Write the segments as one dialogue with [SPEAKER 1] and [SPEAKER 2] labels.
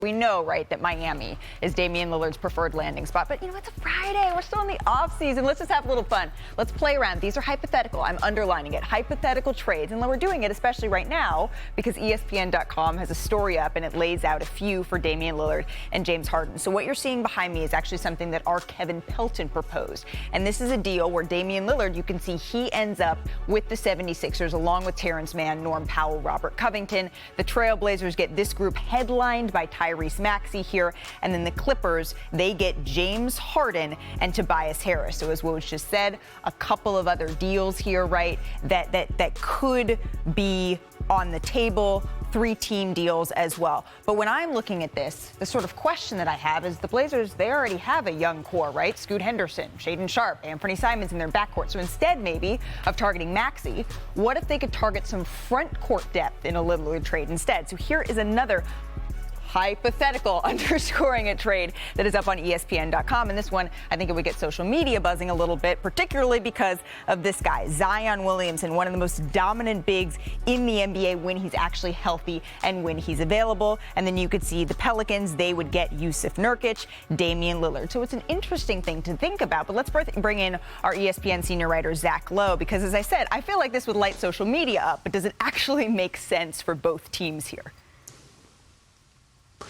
[SPEAKER 1] We know, right, that Miami is Damian Lillard's preferred landing spot. But, it's a Friday. We're still in the offseason. Let's just have a little fun. Let's play around. These are hypothetical. I'm underlining it. Hypothetical trades. And we're doing it especially right now because ESPN.com has a story up and it lays out a few for Damian Lillard and James Harden. So what you're seeing behind me is actually something that our Kevin Pelton proposed. And this is a deal where Damian Lillard, you can see he ends up with the 76ers along with Terrence Mann, Norm Powell, Robert Covington. The Trailblazers get this group headlined by Tyrese Maxey here, and then the Clippers, they get James Harden and Tobias Harris. So as Woj just said, a couple of other deals here, right, that could be on the table, 3-team deals as well. But when I'm looking at this, the sort of question that I have is the Blazers, they already have a young core, right? Scoot Henderson, Shaedon Sharpe, Anthony Simons in their backcourt. So instead, maybe, of targeting Maxey, what if they could target some front court depth in a Lillard trade instead? So here is another hypothetical underscoring a trade that is up on ESPN.com. And this one, I think it would get social media buzzing a little bit, particularly because of this guy, Zion Williamson, one of the most dominant bigs in the NBA when he's actually healthy and when he's available. And then you could see the Pelicans, they would get Jusuf Nurkic, Damian Lillard. So it's an interesting thing to think about. But let's bring in our ESPN senior writer, Zach Lowe, because as I said, I feel like this would light social media up, but does it actually make sense for both teams here?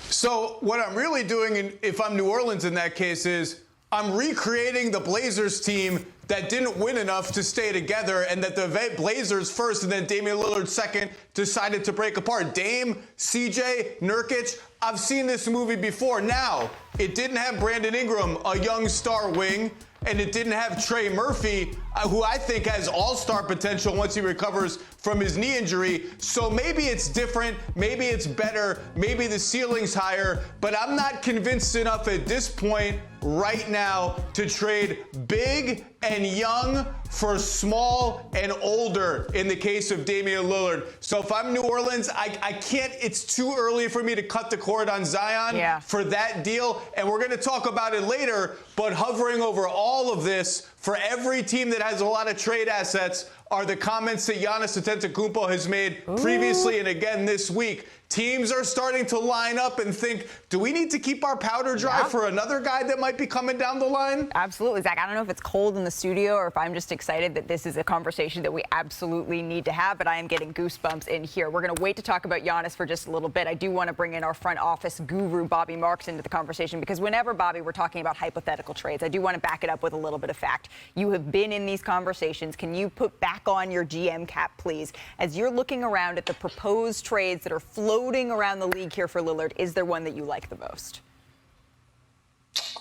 [SPEAKER 2] So what I'm really doing, if I'm New Orleans in that case, is I'm recreating the Blazers team that didn't win enough to stay together, and that the Blazers first and then Damian Lillard second decided to break apart. Dame, CJ, Nurkic, I've seen this movie before. Now, it didn't have Brandon Ingram, a young star wing, and it didn't have Trey Murphy, who I think has all-star potential once he recovers from his knee injury. So maybe it's different, maybe it's better, maybe the ceiling's higher, but I'm not convinced enough at this point right now to trade big and young for small and older in the case of Damian Lillard. So if I'm New Orleans, I can't, it's too early for me to cut the cord on Zion for that deal. And we're going to talk about it later, but hovering over all of this for every team that has a lot of trade assets are the comments that Giannis Antetokounmpo has made previously and again this week. Teams are starting to line up and think, do we need to keep our powder dry for another guy that might be coming down the line?
[SPEAKER 1] Absolutely, Zach. I don't know if it's cold in the studio or if I'm just excited that this is a conversation that we absolutely need to have, but I am getting goosebumps in here. We're going to wait to talk about Giannis for just a little bit. I do want to bring in our front office guru, Bobby Marks, into the conversation because whenever, Bobby, we're talking about hypothetical trades, I do want to back it up with a little bit of fact. You have been in these conversations. Can you put back on your GM cap, please? As you're looking around at the proposed trades that are floating around the league here for Lillard, is there one that you like the most?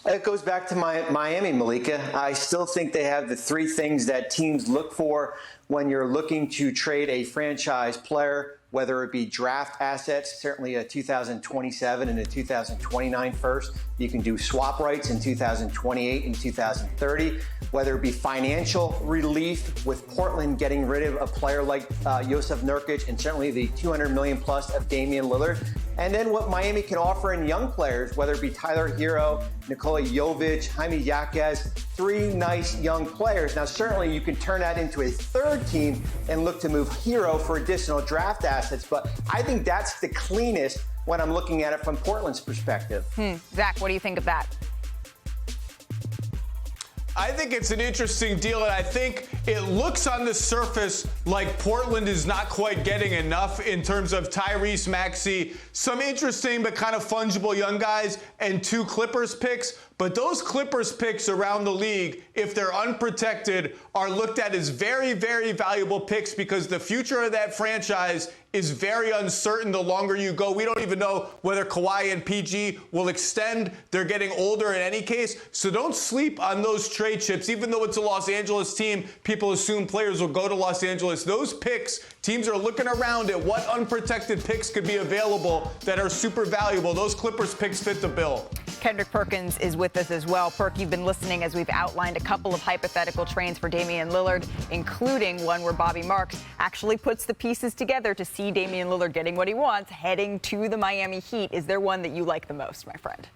[SPEAKER 3] It goes back to Miami, Malika. I still think they have the three things that teams look for when you're looking to trade a franchise player, whether it be draft assets, certainly a 2027 and a 2029 first. You can do swap rights in 2028 and 2030, whether it be financial relief with Portland getting rid of a player like Jusuf Nurkic and certainly the $200 million plus of Damian Lillard. And then what Miami can offer in young players, whether it be Tyler Herro, Nikola Jovic, Jaime Jaquez, three nice young players. Now, certainly you can turn that into a third team and look to move Herro for additional draft assets. But I think that's the cleanest when I'm looking at it from Portland's perspective.
[SPEAKER 1] Zach, what do you think of that?
[SPEAKER 2] I think it's an interesting deal, and I think it looks on the surface like Portland is not quite getting enough in terms of Tyrese Maxey, some interesting but kind of fungible young guys, and 2 Clippers picks. But those Clippers picks around the league, if they're unprotected, are looked at as very, very valuable picks because the future of that franchise is very uncertain the longer you go. We don't even know whether Kawhi and PG will extend. They're getting older in any case. So don't sleep on those trade chips. Even though it's a Los Angeles team, people assume players will go to Los Angeles. Those picks, teams are looking around at what unprotected picks could be available that are super valuable. Those Clippers picks fit the bill.
[SPEAKER 1] Kendrick Perkins is with us as well. Perk, you've been listening as we've outlined a couple of hypothetical trades for Damian Lillard, including one where Bobby Marks actually puts the pieces together to see Damian Lillard getting what he wants, heading to the Miami Heat. Is there one that you like the most, my friend?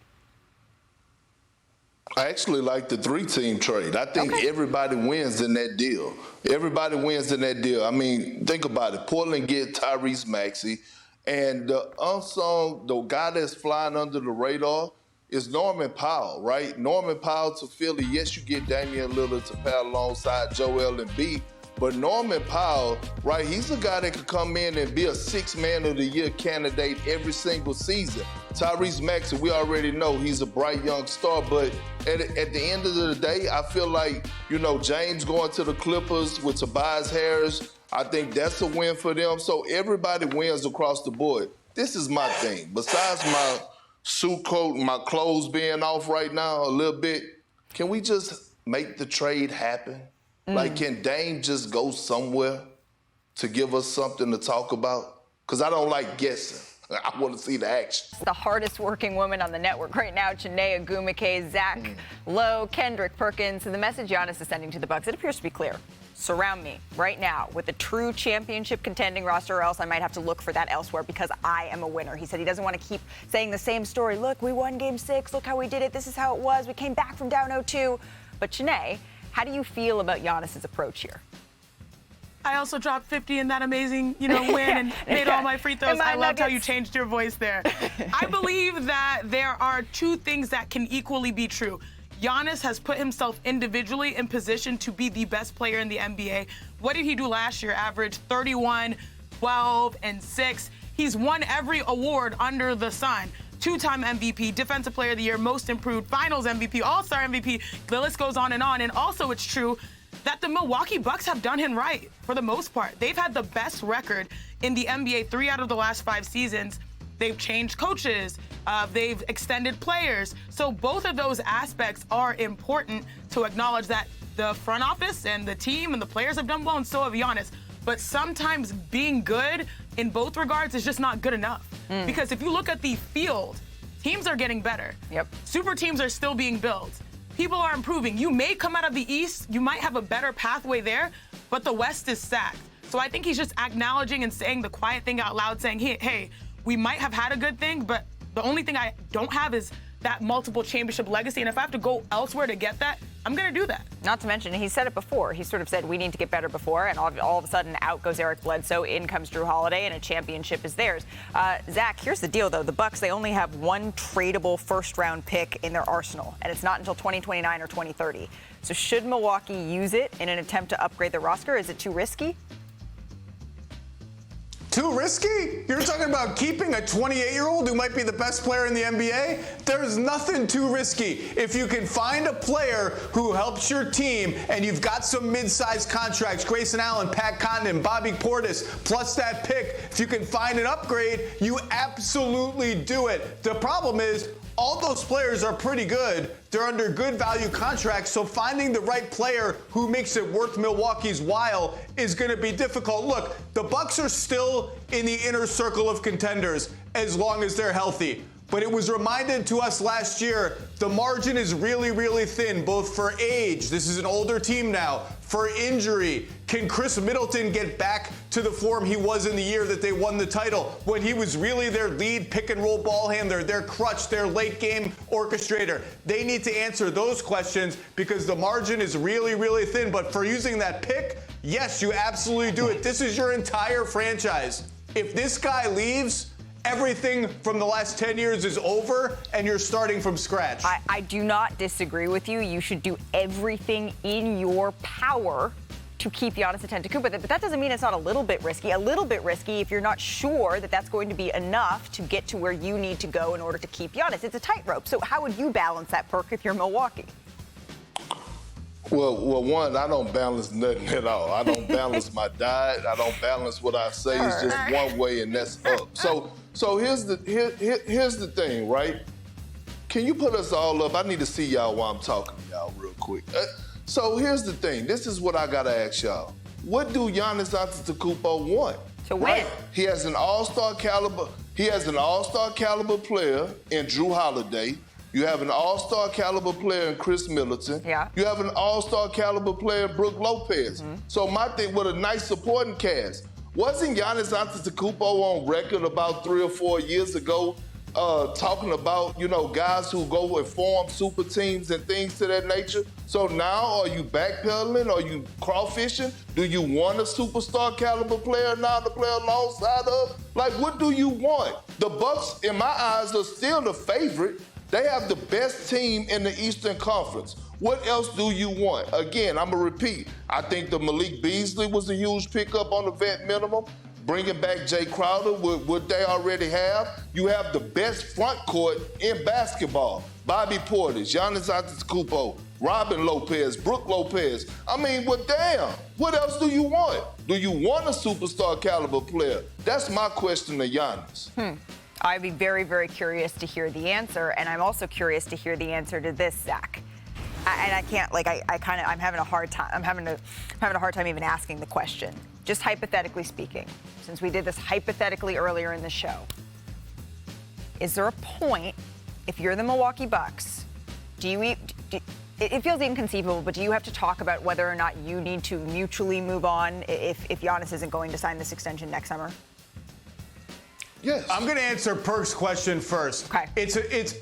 [SPEAKER 4] I actually like the 3-team trade. I think everybody wins in that deal. Everybody wins in that deal. I mean, think about it. Portland get Tyrese Maxey, And the unsung, the guy that's flying under the radar is Norman Powell, right? Norman Powell to Philly, yes, you get Damian Lillard to pair alongside Joel Embiid, but Norman Powell, right, he's a guy that could come in and be a six-man of the year candidate every single season. Tyrese Maxey, we already know he's a bright young star, but at the end of the day, I feel like, James going to the Clippers with Tobias Harris, I think that's a win for them. So everybody wins across the board. This is my thing. Besides my suit coat and my clothes being off right now a little bit, can we just make the trade happen? Like, can Dame just go somewhere to give us something to talk about? Because I don't like guessing. I want to see the action.
[SPEAKER 1] The hardest working woman on the network right now, Chiney Ogwumike, Zach Lowe, Kendrick Perkins, and the message Giannis is sending to the Bucks, it appears to be clear. Surround me right now with a true championship contending roster, or else I might have to look for that elsewhere because I am a winner. He said he doesn't want to keep saying the same story. Look, we won Game 6. Look how we did it. This is how it was. We came back from down 0-2. But Chiney, how do you feel about Giannis's approach here?
[SPEAKER 5] I also dropped 50 in that amazing, win and made all my free throws. I loved how you changed your voice there. I believe that there are two things that can equally be true. Giannis has put himself individually in position to be the best player in the NBA. What did he do last year? Average 31, 12, and 6. He's won every award under the sun. Two-time MVP, Defensive Player of the Year, Most Improved, Finals MVP, All-Star MVP. The list goes on. And also it's true that the Milwaukee Bucks have done him right for the most part. They've had the best record in the NBA 3 out of the last 5 seasons. They've changed coaches. They've extended players. So both of those aspects are important to acknowledge that the front office and the team and the players have done well, and so have Giannis. But sometimes being good in both regards is just not good enough. Because if you look at the field, teams are getting better.
[SPEAKER 1] Yep.
[SPEAKER 5] Super teams are still being built. People are improving. You may come out of the East, you might have a better pathway there, but the West is stacked. So I think he's just acknowledging and saying the quiet thing out loud, saying, hey, we might have had a good thing, but the only thing I don't have is that multiple championship legacy. And if I have to go elsewhere to get that, I'm going to do that.
[SPEAKER 1] Not to mention, he said it before. He sort of said, we need to get better before. And all of a sudden, out goes Eric Bledsoe, in comes Drew Holiday, and a championship is theirs. Zach, here's the deal, though. The Bucks, they only have one tradable first-round pick in their arsenal, and it's not until 2029 or 2030. So should Milwaukee use it in an attempt to upgrade the roster? Is it too risky?
[SPEAKER 2] Too risky? You're talking about keeping a 28-year-old who might be the best player in the NBA? There's nothing too risky. If you can find a player who helps your team and you've got some mid-sized contracts, Grayson Allen, Pat Connaughton, Bobby Portis, plus that pick, if you can find an upgrade, you absolutely do it. The problem is, all those players are pretty good. They're under good value contracts, so finding the right player who makes it worth Milwaukee's while is going to be difficult. Look, the Bucks are still in the inner circle of contenders as long as they're healthy. But it was reminded to us last year, the margin is really, really thin, both for age, this is an older team now, for injury. Can Chris Middleton get back to the form he was in the year that they won the title, when he was really their lead pick-and-roll ball handler, their crutch, their late-game orchestrator? They need to answer those questions because the margin is really, really thin. But for using that pick, yes, you absolutely do it. This is your entire franchise. If this guy leaves, everything from the last 10 years is over, and you're starting from scratch.
[SPEAKER 1] I do not disagree with you. You should do everything in your power to keep Giannis Antetokounmpo. But that doesn't mean it's not a little bit risky. A little bit risky if you're not sure that that's going to be enough to get to where you need to go in order to keep Giannis. It's a tightrope. So how would you balance that, Perk, if you're Milwaukee?
[SPEAKER 4] Well, one, I don't balance nothing at all. I don't balance my diet. I don't balance what I say. It's just one way, and that's up. So here's the thing, right? Can you put us all up? I need to see y'all while I'm talking to y'all real quick. So here's the thing. This is what I gotta ask y'all. What do Giannis Antetokounmpo want?
[SPEAKER 1] To win.
[SPEAKER 4] Right? He has an all-star caliber. He has an all-star caliber player in Drew Holiday. You have an all-star caliber player in Chris Middleton.
[SPEAKER 1] Yeah.
[SPEAKER 4] You have an all-star caliber player in Brook Lopez. So my thing, with a nice supporting cast, wasn't Giannis Antetokounmpo on record about 3 or 4 years ago talking about, guys who go and form super teams and things to that nature. So now are you backpedaling? Are you crawfishing? Do you want a superstar caliber player now to play alongside of? Like, what do you want? The Bucks, in my eyes, are still the favorite. They have the best team in the Eastern Conference. What else do you want? Again, I'm going to repeat. I think the Malik Beasley was a huge pickup on the vet minimum. Bringing back Jay Crowder with what they already have. You have the best front court in basketball. Bobby Portis, Giannis Antetokounmpo, Robin Lopez, Brooke Lopez. I mean, well, damn, what else do you want? Do you want a superstar caliber player? That's my question to Giannis.
[SPEAKER 1] I'd be very, very curious to hear the answer, and I'm also curious to hear the answer to this, Zach. And I can't, I'm having a hard time. I'm having a hard time even asking the question. Just hypothetically speaking, since we did this hypothetically earlier in the show, is there a point, if you're the Milwaukee Bucks, it feels inconceivable, but do you have to talk about whether or not you need to mutually move on if Giannis isn't going to sign this extension next summer?
[SPEAKER 4] Yes.
[SPEAKER 2] I'm going to answer Perk's question first.
[SPEAKER 1] Okay.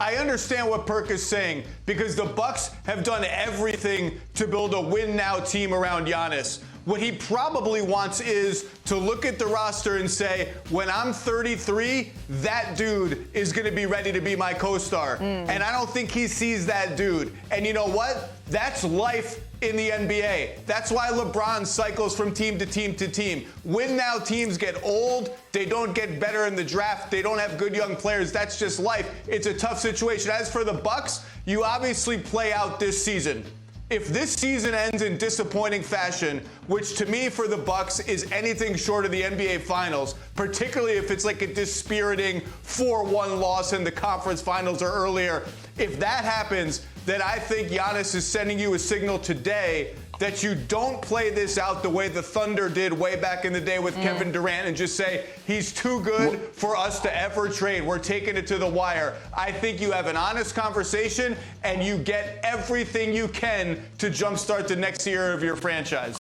[SPEAKER 2] I understand what Perk is saying because the Bucks have done everything to build a win-now team around Giannis. What he probably wants is to look at the roster and say, when I'm 33, that dude is going to be ready to be my co-star. And I don't think he sees that dude. And you know what? That's life in the NBA. That's why LeBron cycles from team to team to team. Win-now teams get old. They don't get better in the draft. They don't have good young players. That's just life. It's a tough situation. As for the Bucks, you obviously play out this season. If this season ends in disappointing fashion, which to me for the Bucks is anything short of the NBA Finals, particularly if it's like a dispiriting 4-1 loss in the conference finals or earlier, if that happens, then I think Giannis is sending you a signal today that you don't play this out the way the Thunder did way back in the day with Kevin Durant and just say, he's too good for us to ever trade. We're taking it to the wire. I think you have an honest conversation and you get everything you can to jumpstart the next year of your franchise.